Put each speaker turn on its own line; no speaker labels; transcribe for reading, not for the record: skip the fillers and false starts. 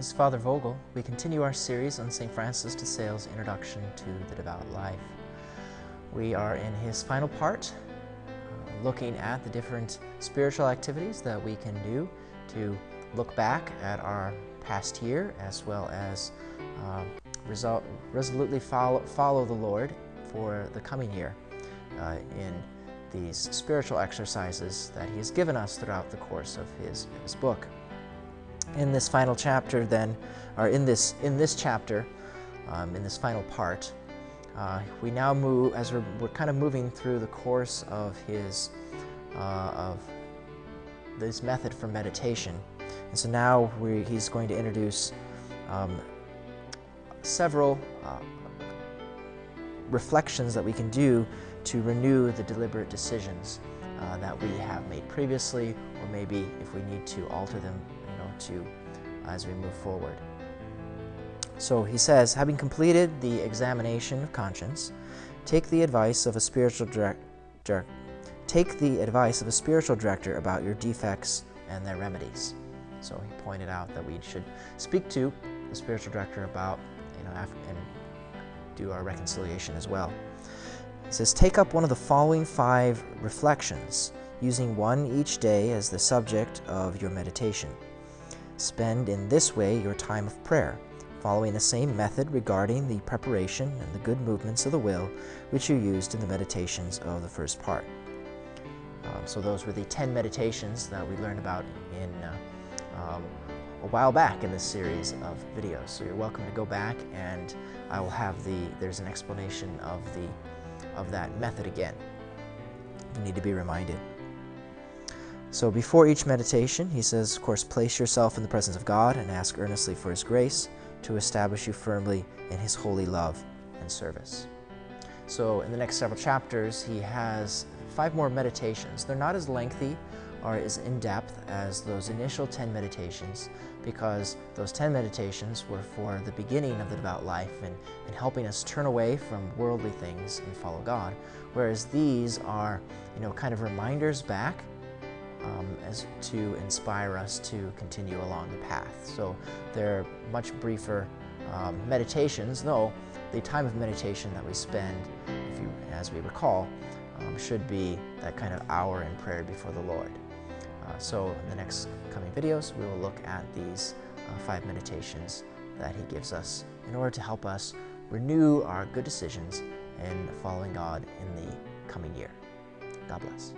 This is Father Vogel. We continue our series on St. Francis de Sales' Introduction to the Devout Life. We are in his final part, looking at the different spiritual activities that we can do to look back at our past year, as well as resolutely follow the Lord for the coming year in these spiritual exercises that he has given us throughout the course of his book. In this final chapter, then, or in this chapter, in this final part, we now move, as we're kind of moving through the course of his of this method for meditation, and so now he's going to introduce several reflections that we can do to renew the deliberate decisions that we have made previously, or maybe if we need to alter them, as we move forward. So he says, having completed the examination of conscience, take the advice of a spiritual director about your defects and their remedies. So he pointed out that we should speak to the spiritual director about, and do our reconciliation as well. He says, take up one of the following 5 reflections, using one each day as the subject of your meditation. Spend in this way your time of prayer, following the same method regarding the preparation and the good movements of the will which you used in the meditations of the first part. So those were the 10 meditations that we learned about in a while back in this series of videos. So you're welcome to go back, and I will have there's an explanation of that method again. You need to be reminded. So before each meditation, he says, of course, place yourself in the presence of God and ask earnestly for his grace to establish you firmly in his holy love and service. So in the next several chapters, he has 5 more meditations. They're not as lengthy or as in-depth as those initial 10 meditations, because those 10 meditations were for the beginning of the devout life and helping us turn away from worldly things and follow God, whereas these are, kind of reminders back as to inspire us to continue along the path. So they're much briefer meditations, though the time of meditation that we spend, as we recall, should be that kind of hour in prayer before the Lord. So in the next coming videos, we will look at these 5 meditations that he gives us in order to help us renew our good decisions in following God in the coming year. God bless.